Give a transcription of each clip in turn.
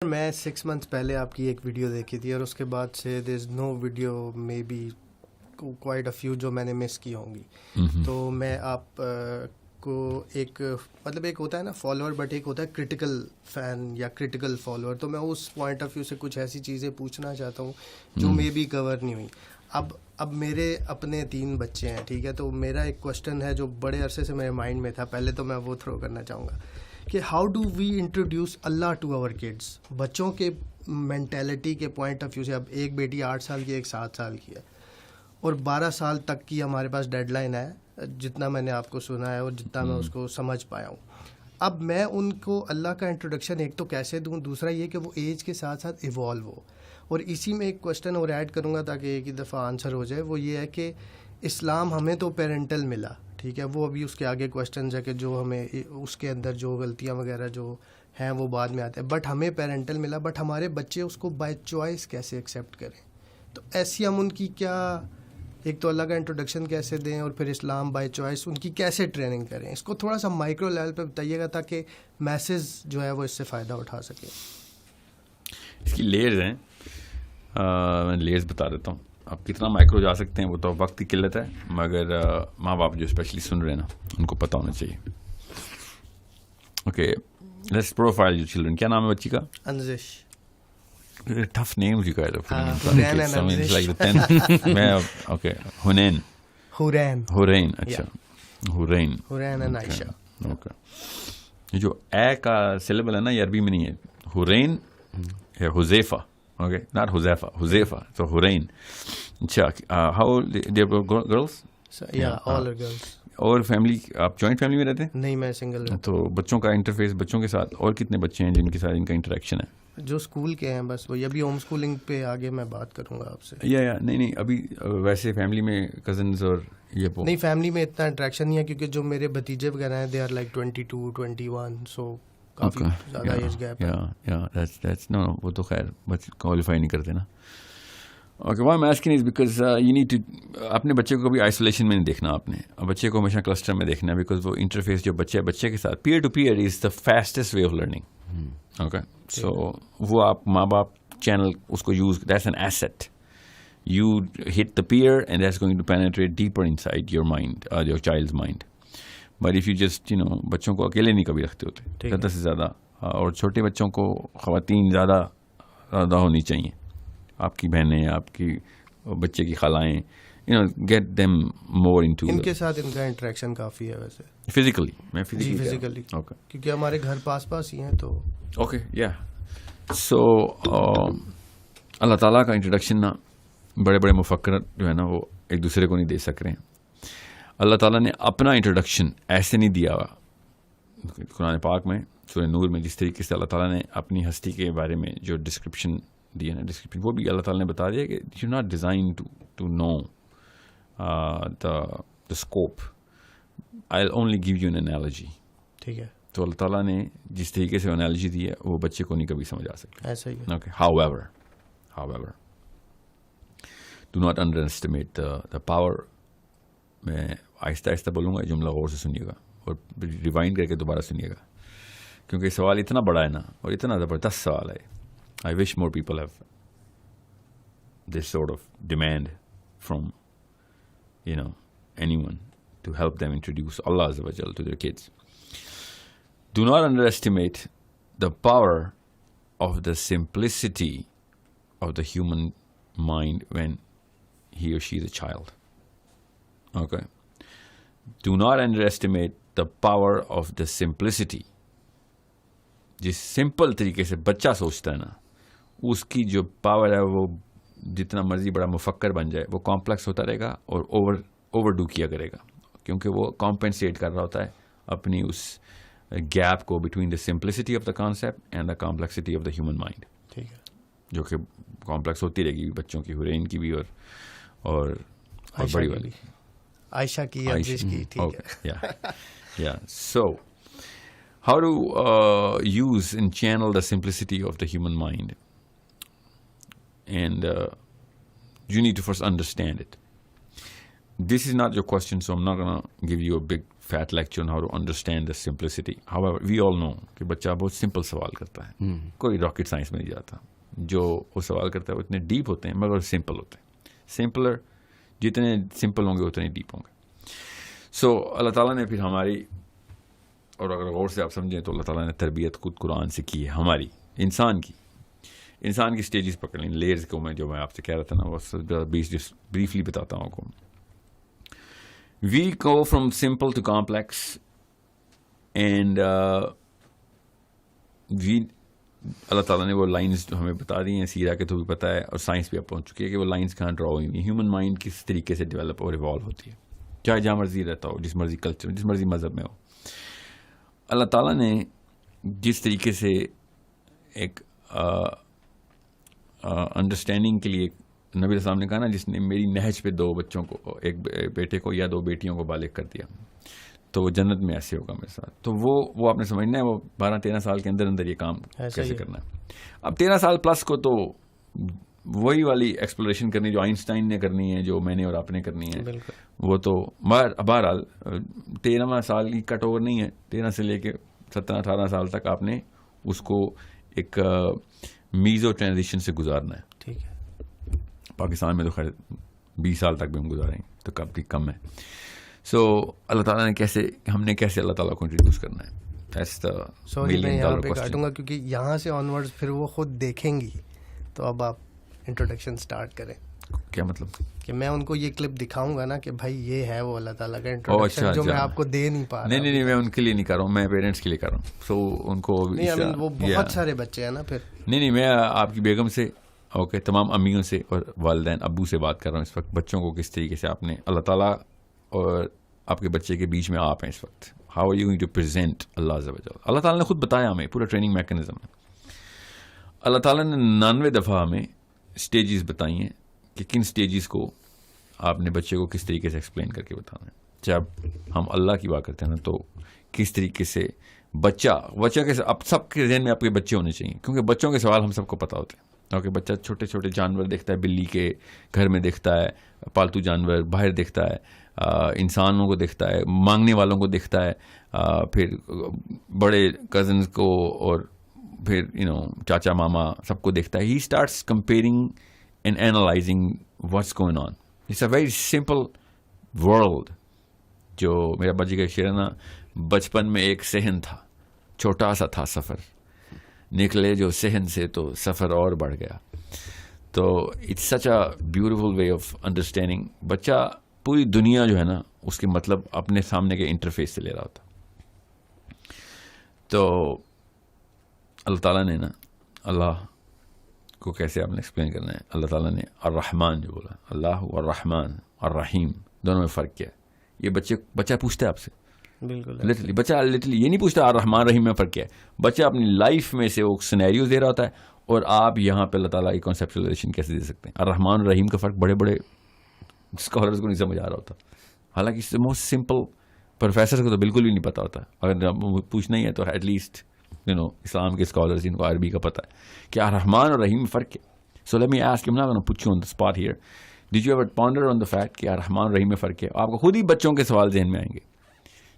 میں 6 months پہلے آپ کی ایک ویڈیو دیکھی تھی اور اس کے بعد سے there is no video may be quite a few جو میں نے مس کی ہوں گی. تو میں آپ کو ایک مطلب ایک ہوتا ہے نا فالوور بٹ ایک ہوتا ہے کرٹیکل فین یا کرٹیکل فالوور. تو میں اس پوائنٹ آف ویو سے کچھ ایسی چیزیں پوچھنا چاہتا ہوں جو مے بی کور نہیں ہوئی. اب میرے اپنے 3 بچے ہیں, ٹھیک ہے, تو میرا ایک کوشچن ہے جو بڑے عرصے سے میرے مائنڈ میں تھا, پہلے تو میں وہ تھرو کرنا چاہوں گا کہ how do we introduce Allah to our kids. بچوں کے مینٹیلٹی کے پوائنٹ آف ویو سے, اب ایک بیٹی 8 سال کی, ایک 7 سال کی ہے, اور 12 سال تک کی ہمارے پاس ڈیڈ لائن ہے, جتنا میں نے آپ کو سنا ہے اور جتنا میں اس کو سمجھ پایا ہوں. اب میں ان کو اللہ کا انٹروڈکشن ایک تو کیسے دوں, دوسرا یہ کہ وہ ایج کے ساتھ ساتھ ایوالو ہو. اور اسی میں ایک کوشچن اور ایڈ کروں گا تاکہ ایک ہی دفعہ آنسر ہو جائے, وہ یہ ہے کہ اسلام ہمیں تو پیرنٹل ملا, ٹھیک ہے, وہ ابھی اس کے آگے کوشچنز ہے کہ جو ہمیں اس کے اندر جو غلطیاں وغیرہ جو ہیں وہ بعد میں آتے ہیں, بٹ ہمیں پیرنٹل ملا, بٹ ہمارے بچے اس کو بائی چوائس کیسے ایکسیپٹ کریں. تو ایسی ہم ان کی کیا, ایک تو اللہ کا انٹروڈکشن کیسے دیں اور پھر اسلام بائی چوائس ان کی کیسے ٹریننگ کریں, اس کو تھوڑا سا مائکرو لیول پہ بتائیے گا تاکہ میسز جو ہے وہ اس سے فائدہ اٹھا سکے. اس کی لیئرز ہیں, میں لیئرز بتا دیتا ہوں. آپ کتنا مائکرو جا سکتے ہیں وہ تو وقت کی قلت ہے, مگر ماں باپ جو اسپیشلی سن رہے ہیں نا ان کو پتہ ہونا چاہیے. Okay, let's profile your children. کیا نام ہے بچی کا؟ انزش. Tough names you guys are putting in front of kids. I mean, it's like the 10. Okay, Hunain. Hurain. اچھا, Hurain and Aisha. Okay. یہ جو اے کا سلیبل ہے نا یہ عربی میں نہیں ہے. Hurain ہے Huzaifa. Okay, not Huzaifa. Huzaifa. So Hurain. اچھا, how old they are girls? Yeah, all are girls. اور فیملی, آپ جوائنٹ فیملی میں رہتے ہیں؟ نہیں, میں سنگل ہوں. تو بچوں کا انٹرفیس, بچوں کے ساتھ اور کتنے بچے ہیں جن کے ساتھ ان کا انٹریکشن ہے؟ جو اسکول کے ہیں بس وہی. ابھی ہوم اسکولنگ پہ آگے میں بات کروں گا آپ سے. یا نہیں ابھی ویسے فیملی میں کزنز اور یہ نہیں, فیملی میں اتنا انٹریکشن نہیں ہے کیونکہ جو میرے بھتیجے وغیرہ ہیں دے آر لائک 22, 21, سو کافی زیادہ ایج گیپ ہے. نو وہ تو خیر بچے کوالیفائی نہیں کرتے نا. Okay, why am asking is because you need to, اپنے بچے کو کبھی آئسولیشن میں نہیں دیکھنا آپ نے, بچے کو ہمیشہ کلسٹر میں دیکھنا, بیکاز وہ انٹرفیس جو بچے کے ساتھ peer to peer is the fastest way of learning. Okay, so وہ آپ ماں باپ چینل اس کو use, that's an asset. You hit the peer and that's going to penetrate deeper inside your mind, your child's mind. But if you just بچوں کو اکیلے نہیں کبھی رکھتے ہوتے زیادہ سے زیادہ, اور چھوٹے بچوں کو خواتین زیادہ ہونی چاہیے, آپ کی بہنیں, آپ کی بچے کی خالائیں, get them more into ان کے ساتھ ان کا انٹریکشن کافی ہے ویسے فزیکلی. میں فزیکلی کیونکہ ہمارے گھر پاس ہی ہیں تو. اوکے, یا سو اللہ تعالیٰ کا انٹروڈکشن نا بڑے بڑے مفکر جو ہے نا وہ ایک دوسرے کو نہیں دے سک رہے ہیں. اللہ تعالیٰ نے اپنا انٹروڈکشن ایسے نہیں دیا. قرآن پاک میں سورہ نور میں جس طریقے سے اللہ تعالیٰ نے اپنی ہستی کے بارے میں جو ڈسکرپشن دی ہے نا, ڈسکرپشن وہ بھی اللہ تعالیٰ نے بتا دیا کہ you not design to know the scope. I'll only give you an analogy. ٹھیک ہے. تو اللہ تعالیٰ نے جس طریقے سے انالوجی دی ہے وہ بچے کو نہیں کبھی سمجھ آ سکتا. ایسا ہی ہے. Okay. However, do not underestimate the power. میں آہستہ آہستہ بولوں گا, جملہ غور سے سنیے گا اور ریوائنڈ کر کے دوبارہ سنیے گا, کیونکہ سوال اتنا بڑا ہے نا اور اتنا زبردست سوال ہے. I wish more people have this sort of demand from anyone to help them introduce Allah Azza wa Jal to their kids. Do not underestimate the power of the simplicity of the human mind when he or she is a child. Okay. Do not underestimate the power of the simplicity. جس simple طریقے سے بچہ سوچتا ہے نا, اس کی جو power ہے وہ جتنا مرضی بڑا مفکر بن جائے وہ کمپلیکس ہوتا رہے گا اور اوور ڈو کیا کرے گا, کیونکہ وہ کمپنسیٹ کر رہا ہوتا ہے اپنی اس گیپ کو between the simplicity of the concept and the complexity of the human mind. ٹھیک ہے. جو کہ کمپلیکس ہوتی رہے گی بچوں کی, حرین کی بھی اور بڑی والی عائشہ کی. ٹھیک ہے. سو how to use and channel the simplicity of the human mind, and you need to first understand it. This is not your question, so I'm not going to give you a big fat lecture on how to understand the simplicity. However, we all know کہ بچہ بہت simple سوال کرتا ہے, کوئی rocket science میں نہیں جاتا. جو وہ سوال کرتا ہے وہ اتنے ڈیپ ہوتے ہیں مگر سمپل ہوتے ہیں. سمپلر جتنے سمپل ہوں گے اتنے ڈیپ ہوں گے. سو اللہ تعالیٰ نے پھر ہماری, اور اگر غور سے آپ سمجھیں تو اللہ تعالیٰ نے تربیت خود قرآن سے کی ہے ہماری, انسان کی اسٹیجز پکڑ لیں, لیئرز کو میں جو میں آپ سے کہہ رہا تھا نا وہ بریفلی بتاتا ہوں آپ کو. We go from simple to complex, and اللہ تعالیٰ نے وہ لائنز جو ہمیں بتا دی ہیں, سیرہ کے تو بھی پتہ ہے اور سائنس بھی اب پہنچ چکی ہے کہ وہ لائنز کہاں ڈرا ہوئی ہیں. ہیومن مائنڈ کس طریقے سے ڈیولپ اور ایوالو ہوتی ہے, چاہے جہاں مرضی رہتا ہو, جس مرضی کلچر, جس مرضی مذہب میں ہو. اللہ تعالیٰ نے جس طریقے سے ایک انڈرسٹینڈنگ کے لیے نبی علیہ السلام نے کہا نا, جس نے میری نہج پہ 2 بچوں کو, ایک بیٹے کو یا 2 بیٹیوں کو بالغ کر دیا تو وہ جنت میں ایسے ہوگا میرے ساتھ. تو وہ آپ نے سمجھنا ہے وہ 12-13 سال کے اندر یہ کام کیسے کرنا ہے. اب 13 سال پلس کو تو وہی والی ایکسپلوریشن کرنی جو آئنسٹائن نے کرنی ہے, جو میں نے اور آپ نے کرنی ہے. وہ تو بہرحال 13واں سال کی کٹ اوور نہیں ہے, 13 سے لے کے 17-18 سال تک آپ نے اس کو ایک میزو ٹرانزیشن سے گزارنا ہے. ٹھیک ہے. پاکستان میں تو خیر 20 سال تک بھی ہم گزاریں تو کافی کم ہے. سو اللہ تعالیٰ نے ہم نے کیسے اللہ تعالیٰ کو انٹروڈیوس کرنا ہے. سوری میں یہاں پہ کاٹوں گا کیونکہ یہاں سے آنورڈ پھر وہ خود دیکھیں گی. تو اب آپ انٹروڈکشن سٹارٹ کریں. کیا مطلب؟ کہ میں ان کو یہ کلپ دکھاؤں گا نا کہ بھائی یہ ہے وہ اللہ تعالیٰ کا انٹروڈکشن جو میں آپ کو دے نہیں پا رہا. نہیں میں ان کے لیے نہیں کر رہا ہوں, میں پیرنٹس کے لیے کر رہا ہوں. سو ان کو وہ بہت سارے بچے ہیں نا پھر. نہیں میں آپ کی بیگم سے اوکے تمام امیوں سے اور والدین ابو سے بات کر رہا ہوں اس وقت. بچوں کو کس طریقے سے آپ نے اللہ تعالیٰ اور آپ کے بچے کے بیچ میں آپ ہیں اس وقت, how are you going to present اللہ عز و جل. اللہ تعالیٰ نے خود بتایا ہمیں, پورا ٹریننگ میکینزم ہے. اللہ تعالیٰ نے 99 دفعہ ہمیں اسٹیجز بتائی ہیں کہ کن اسٹیجز کو آپ نے بچے کو کس طریقے سے ایکسپلین کر کے بتانا ہے. جب ہم اللہ کی بات کرتے ہیں نا تو کس طریقے سے بچہ کے اب سب کے ذہن میں آپ کے بچے ہونے چاہیے, کیونکہ بچوں کے سوال ہم سب کو پتا ہوتے ہیں. کیونکہ بچہ چھوٹے چھوٹے جانور دیکھتا ہے, بلی کے گھر میں دیکھتا ہے, پالتو جانور باہر دیکھتا ہے, انسانوں کو دیکھتا ہے, مانگنے والوں کو دیکھتا ہے, پھر بڑے کزنز کو اور پھر چاچا ماما سب کو دیکھتا ہے. He starts comparing and analysing what's going on. It's a very simple world. جو میرا ابا جی کا شعر ہے نا, بچپن میں ایک صحن تھا, چھوٹا سا تھا سفر, نکلے جو صحن سے تو سفر اور بڑھ گیا. تو it's such a beautiful way of understanding. بچہ پوری دنیا جو ہے نا اس کے مطلب اپنے سامنے کے انٹرفیس سے لے رہا ہوتا. تو اللہ تعالیٰ نے نا, اللہ کو کیسے آپ نے ایکسپلین کرنا ہے. اللہ تعالیٰ نے الرحمن جو بولا, اللہ الرحمن الرحیم دونوں میں فرق کیا ہے. یہ بچہ پوچھتا ہے آپ سے, بالکل بچہ لٹرلی یہ نہیں پوچھتا الرحمن الرحیم میں فرق کیا ہے. بچہ اپنی لائف میں سے وہ سینیریوز دے رہا ہوتا ہے, اور آپ یہاں پہ اللہ تعالیٰ کی کانسیپچولائزیشن کیسے دے سکتے ہیں. الرحمن الرحیم کا فرق بڑے بڑے اسکالرز کو نہیں سمجھ آ رہا ہوتا, حالانکہ اس سے موسٹ سمپل پروفیسر کو تو بالکل بھی نہیں پتا ہوتا. اگر پوچھنا ہی ہے تو ایٹ لیسٹ اسلام کے اسکالرز جن کو عربی کا پتہ ہے کہ الرحمن اور رحیم میں فرق ہے. So let me ask, I'm not going to put you on the spot here. Did you ever ponder on the fact کہ الرحمن اور رحیم میں فرق ہے؟ آپ کو خود ہی بچوں کے سوال ذہن میں آئیں گے.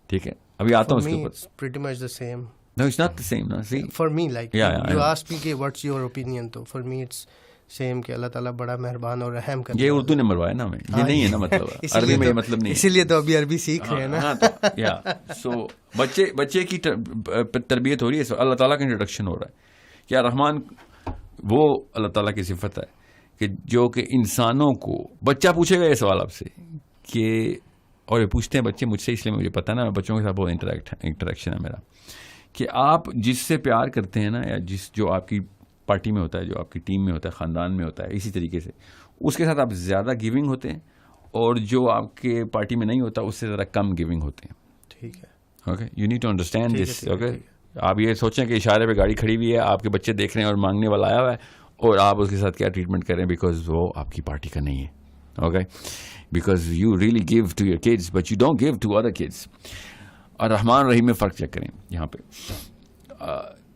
ٹھیک ہے, ابھی آتا ہوں اس کے اوپر. It's pretty much the same. No, it's not the same. No, see. For me, like you asked me کہ what's your opinion, تو for me it's same کہ اللہ تعالیٰ بڑا مہربان اور رحم کرتا ہے. یہ اردو نے مروایا نا ہمیں, یہ نہیں ہے نا مطلب, عربی میں یہ مطلب نہیں ہے. اسی لیے تو ابھی عربی سیکھ رہے ہیں نا. سو بچے کی تربیت ہو رہی ہے, اللہ تعالیٰ کا انٹروڈکشن ہو رہا ہے. کیا رحمان وہ اللہ تعالیٰ کی صفت ہے کہ جو کہ انسانوں کو, بچہ پوچھے گا یہ سوال آپ سے کہ, اور یہ پوچھتے ہیں بچے مجھ سے, اس لیے مجھے پتا ہے نا, بچوں کے ساتھ بہت انٹریکشن ہے میرا, کہ آپ جس سے پیار کرتے ہیں نا, یا جو آپ کی پارٹی میں ہوتا ہے, جو آپ کی ٹیم میں ہوتا ہے, خاندان میں ہوتا ہے, اسی طریقے سے اس کے ساتھ آپ زیادہ گیونگ ہوتے ہیں, اور جو آپ کے پارٹی میں نہیں ہوتا اس سے ذرا کم گیونگ ہوتے ہیں. ٹھیک ہے, okay, you need to understand this. Okay, آپ یہ سوچیں کہ اشارے پہ گاڑی کھڑی ہوئی ہے, آپ کے بچے دیکھ رہے ہیں اور مانگنے والا آیا ہوا ہے, اور آپ اس کے ساتھ کیا ٹریٹمنٹ کریں, بیکاز وہ آپ کی پارٹی کا نہیں ہے. Okay, because you really give to your kids but you don't give to other kids. اور رحمان رحیم میں فرق چیک کریں یہاں پہ,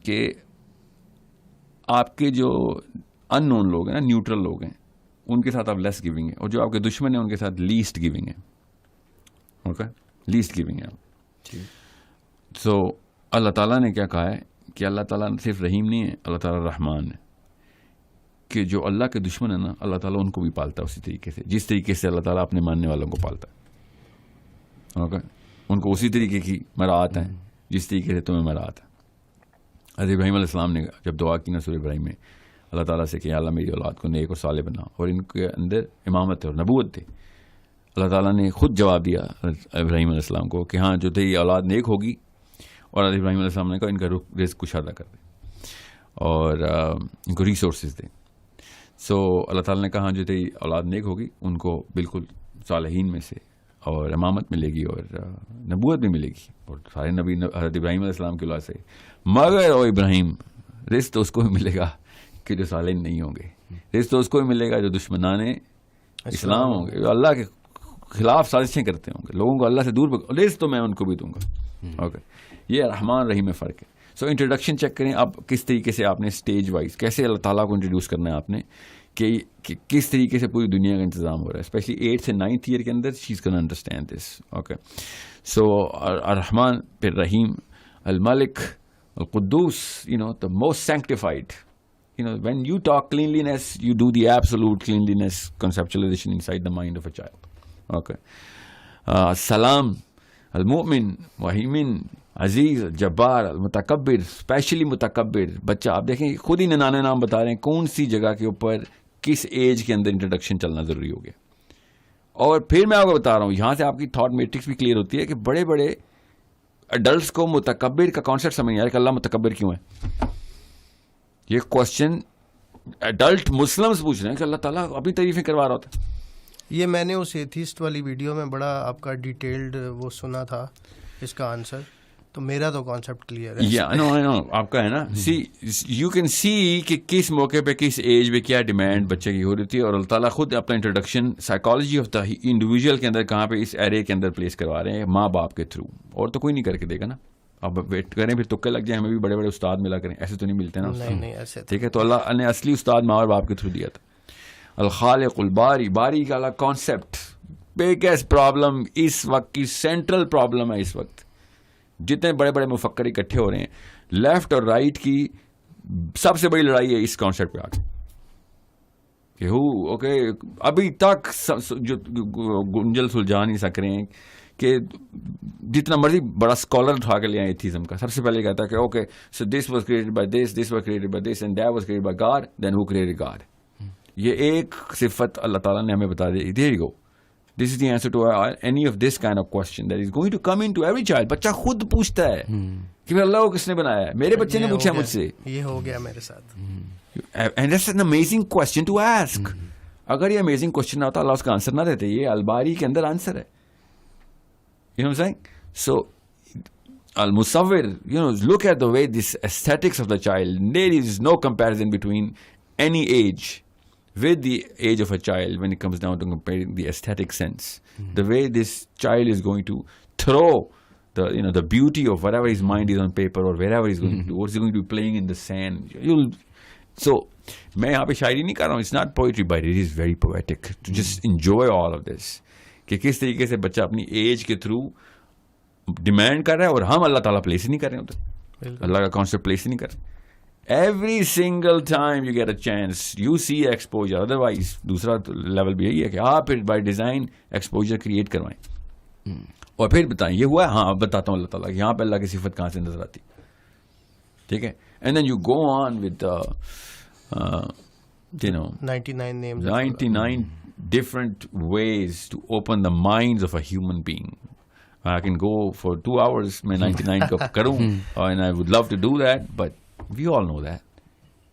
کہ آپ کے جو ان نون لوگ ہیں نا, نیوٹرل لوگ ہیں, ان کے ساتھ آپ لیس گیونگ ہیں, اور جو آپ کے دشمن ہیں ان کے ساتھ لیسٹ گیونگ ہیں. اوکے, لیسٹ گیونگ ہے. تو اللہ تعالیٰ نے کیا کہا ہے کہ اللہ تعالیٰ صرف رحیم نہیں ہے, اللہ تعالیٰ رحمان ہے, کہ جو اللہ کے دشمن ہے نا, اللہ تعالیٰ ان کو بھی پالتا ہے اسی طریقے سے جس طریقے سے اللہ تعالیٰ اپنے ماننے والوں کو پالتا ہے. اوکے, ان کو اسی طریقے کی مراعات ہیں جس طریقے سے تمہیں مراعات ہے. حضرت ابراہیم علیہ السلام نے جب دعا کی نا سورہ ابراہیم میں اللہ تعالیٰ سے کہ اللہ میری اولاد کو نیک اور صالح بنا, اور ان کے اندر امامت اور نبوت تھی, اللہ تعالیٰ نے خود جواب دیا ابراہیم علیہ السلام کو کہ ہاں جو تیری اولاد نیک ہوگی, اور حضرت ابراہیم علیہ السلام نے کہا ان کا رزق کشادہ کر دے اور ان کو ریسورسز دیں. سو اللہ تعالیٰ نے کہا جو تیری اولاد نیک ہوگی ان کو بالکل صالحین میں سے اور امامت ملے گی اور نبوت بھی ملے گی, اور سارے نبی حضرت ابراہیم علیہ السلام کی اولاد سے. مگر او ابراہیم, رزق تو اس کو بھی ملے گا کہ جو صالحین نہیں ہوں گے, رزق تو اس کو بھی ملے گا جو دشمنان اسلام ہوں گے, جو اللہ کے خلاف سازشیں کرتے ہوں گے, لوگوں کو اللہ سے دور, رزق تو میں ان کو بھی دوں گا. اوکے, یہ رحمان رحیم میں فرق ہے. سو انٹروڈکشن چیک کریں آپ کس طریقے سے آپ نے اسٹیج وائز کیسے اللہ تعالیٰ کو انٹروڈیوس کرنا ہے آپ نے, کہ کس طریقے سے پوری دنیا کا انتظام ہو رہا ہے, اسپیشلی 8th سے 9th ایئر کے اندر she is can understand this. Okay, so الرحمن پھر رحیم, الملک, القدوس, the most sanctified. When you talk cleanliness, you do the absolute cleanliness conceptualization inside the mind of a child. Okay. Salam, المؤمن, وحیمن, عزیز, جبار, المتکبر, especially متکبر. بچہ آپ دیکھیں خود ہی ننانے نام بتا رہے ہیں کون سی جگہ کے اوپر کس ایج کے اندر انٹروڈکشن چلنا ضروری ہو گیا. اور پھر میں آپ کو بتا رہا ہوں, یہاں سے آپ کی تھاٹ میٹرکس بھی کلیئر ہوتی ہے کہ بڑے بڑے ایڈلٹس کو متکبر کا کانسیپٹ سمجھ نہیں آ رہا کہ اللہ متکبر کیوں ہے. یہ کوشچن ایڈلٹ مسلمس پوچھ رہے ہیں کہ اللہ تعالیٰ اپنی تعریفیں کروا رہا ہوتا ہے. یہ میں نے اس ایتھیسٹ والی ویڈیو میں بڑا آپ کا ڈیٹیلڈ وہ سنا تھا اس کا آنسر, تو میرا تو کانسیپٹ کلیئر ہے. I know, آپ کا ہے نا. یو کین سی کہ کس موقع پہ کس ایج پہ کیا ڈیمانڈ بچے کی ہو رہی تھی, اور اللہ تعالیٰ خود اپنا introduction psychology of the individual کے اندر کہاں پہ اس ایرے کے اندر پلیس کروا رہے ہیں, ماں باپ کے تھرو, اور تو کوئی نہیں کر کے دے گا نا. اب ویٹ کریں پھر تکے لگ جائیں, ہمیں بھی بڑے بڑے استاد ملا کریں, ایسے تو نہیں ملتے نا. نہیں ایسے ٹھیک ہے, تو اللہ نے اصلی استاد ماں اور باپ کے تھرو دیا تھا. الخالق الباری, باری کا الگ کانسیپٹ بگیسٹ پرابلم اس وقت کی, سینٹرل پرابلم ہے اس وقت. جتنے بڑے بڑے مفکر اکٹھے ہو رہے ہیں, لیفٹ اور رائٹ کی سب سے بڑی لڑائی ہے اس کانسیپٹ پہ آ کے کہ اوکے ابھی تک جو گنجل سلجھا نہیں سک رہے ہیں کہ جتنا مرضی بڑا اسکالر اٹھا کے لے آئے ایتھیزم کا, سب سے پہلے کہتا ہے کہ okay so this was created by this, this was created by this, and that was created by God, then who created God. یہ ایک صفت اللہ تعالیٰ نے ہمیں بتا دی. There you go, this is the answer to any of this kind of question that is going to come into every child. بچہ خود پوچھتا ہے کہ اللہ کو کس نے بنایا ہے, میرے بچے نے پوچھا مجھ سے, یہ ہو گیا میرے ساتھ. And that's an amazing question to ask. اگر یہ امیزنگ کوسچن نہ ہوتا, اللہ اس کا آنسر نہ دیتے. یہ الباری کے اندر آنسر ہے. You know what I'm saying? So, al-musawwir, look at the way this aesthetics of the child. There is no comparison between any age with the age of a child when it comes down to comparing the aesthetic sense. The way this child is going to throw the beauty of whatever his mind is on paper or wherever he's going to do, or he's going to be playing in the sand. So, میں یہاں پہ شاعری نہیں کر رہا ہوں. It's not poetry, but it is very poetic to just enjoy all of this. کہ کس طریقے سے بچہ اپنی ایج کے تھرو ڈیمانڈ کر رہا ہے, اور ہم اللہ تعالیٰ پلیس ہی نہیں کر رہے ہوتے, اللہ کا کانسیپٹ پلیس ہی نہیں کر رہے. Every single time you get a chance you see exposure. Otherwise دوسرا لیول بھی یہی ہے کہ آپ پھر بائی ڈیزائن ایکسپوجر کریٹ کروائیں اور پھر بتائیں یہ ہوا ہے. ہاں اب بتاتا ہوں اللہ تعالیٰ یہاں پہ اللہ کی صفت کہاں سے نظر آتی. ٹھیک ہے, and then you go on with 99 names, 99 different ways to open the minds of a human being. I can go for 2 hours میں 99 کا کروں, and I would love to do that, but we all know that.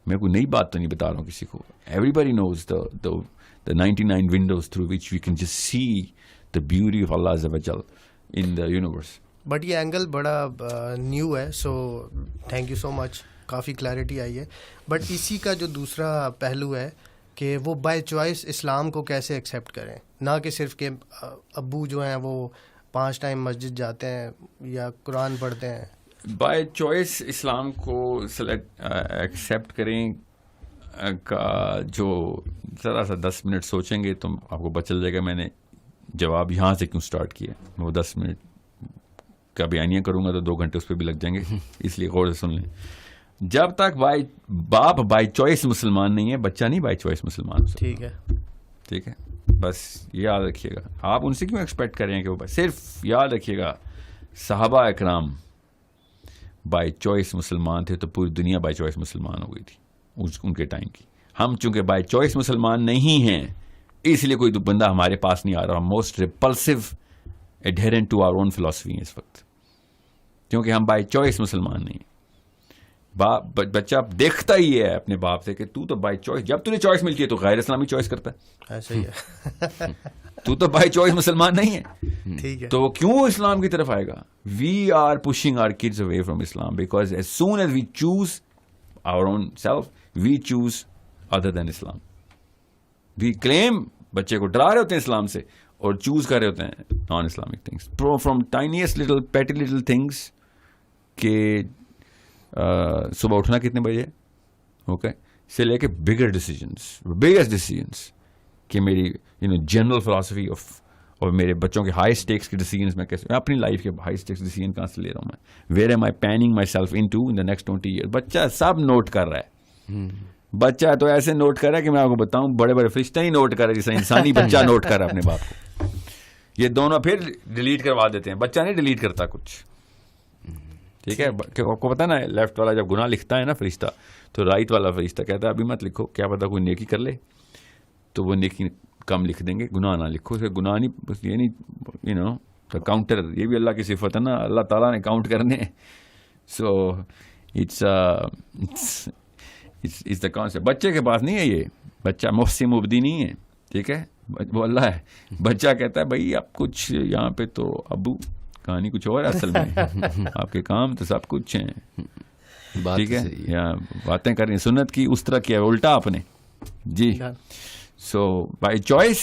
میں کوئی نئی بات تو نہیں بتا رہا ہوں کسی کو. Everybody knows the 99 windows through which we can just see the beauty of Allah Azza wa Jal in the universe. But یہ اینگل بڑا نیو ہے, so thank you so much, کافی کلیئرٹی آئی ہے. بٹ اسی کا جو دوسرا پہلو ہے کہ وہ بائی چوائس اسلام کو کیسے ایکسیپٹ کریں, نہ کہ صرف کہ ابو جو ہیں وہ 5 ٹائم مسجد جاتے ہیں یا قرآن پڑھتے ہیں. بائی چوائس اسلام کو ایکسیپٹ کریں کا جو ذرا سا 10 منٹ سوچیں گے تو آپ کو پتہ چل جائے گا میں نے جواب یہاں سے کیوں سٹارٹ کیا. وہ 10 منٹ کا بیانیہ کروں گا تو 2 گھنٹے اس پہ بھی لگ جائیں گے, اس لیے غور سے سن لیں. جب تک باپ بائی چوائس مسلمان نہیں ہے, بچہ نہیں بائی چوائس مسلمان. ٹھیک ہے, ٹھیک ہے, بس یہ یاد رکھیے گا. آپ ان سے کیوں ایکسپیکٹ کر رہے ہیں کہ وہ صرف یاد رکھیے گا صحابہ اکرام بائی چوائس مسلمان تھے تو پوری دنیا بائی چوائس مسلمان ہو گئی تھی ان کے ٹائم کی. ہم چونکہ بائی چوائس مسلمان نہیں ہیں اس لیے کوئی بندہ ہمارے پاس نہیں آ رہا. Most repulsive adherent to our own philosophy اس وقت, کیونکہ ہم بائی چوائس مسلمان نہیں. بچہ دیکھتا ہی ہے اپنے باپ سے کہ تو بائی چوائس, جب تجھے چوائس ملتی ہے تو غیر اسلامی چوائس کرتا ہے. ایسا ہی ہے. تو بائی چوائس مسلمان نہیں ہے, ٹھیک ہے, تو کیوں اسلام کی طرف آئے گا؟ We are pushing our kids away from Islam because as soon as we choose our own self we choose other than Islam. We claim, بچے کو ڈرا رہے ہوتے ہیں اسلام سے اور چوز کر رہے ہوتے ہیں non Islamic things from tiniest little petty little things کہ صبح اٹھنا کتنے بجے, اوکے, سے لے کے بگیسٹ ڈیسیجنس کہ میری جنرل فلاسفی آف اور میرے بچوں کے ہائی اسٹیکس کے ڈیسیجنس میں کیسے, میں اپنی لائف کے ہائی اسٹیکس ڈیسیجن کہاں سے لے رہا ہوں میں, where am I planning myself in to in the next 20 year. بچہ سب نوٹ کر رہا ہے. بچہ تو ایسے نوٹ کر رہا ہے کہ میں آپ کو بتاؤں بڑے بڑے فرشتے ہی نوٹ کر رہے ہیں جیسے انسانی بچہ نوٹ کر رہا ہے اپنے باپ کو. یہ دونوں پھر ڈیلیٹ کروا دیتے ہیں, بچہ نہیں ڈیلیٹ کرتا کچھ. ٹھیک ہے, آپ کو پتا نا لیفٹ والا جب گناہ لکھتا ہے نا فرشتہ, تو رائٹ والا فرشتہ کہتا ہے ابھی مت لکھو, کیا پتا کوئی نیکی کر لے تو وہ نیکی کم لکھ دیں گے, گناہ نہ لکھو. گناہ نہیں, بس یہ نہیں کاؤنٹر, یہ بھی اللہ کی صفت ہے نا, اللہ تعالیٰ نے کاؤنٹ کرنے. So it's the concept. بچے کے پاس نہیں ہے یہ, بچہ محسن مبدی نہیں ہے, ٹھیک ہے, وہ اللہ ہے. بچہ کہتا ہے بھائی اب کچھ یہاں پہ تو ابو کہانی کچھ اور ہے اصل میں, آپ کے کام تو سب کچھ ہیں, ٹھیک ہے, یا باتیں کر رہی ہیں سنت کی اس طرح کیا الٹا آپ نے جی. So by choice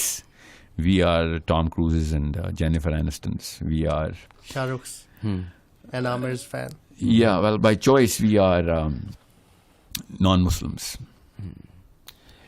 we are Tom Cruises and Jennifer Anistons, we are Shah Rukh and Aamir's fan. Yeah, well, by choice we are non-Muslims.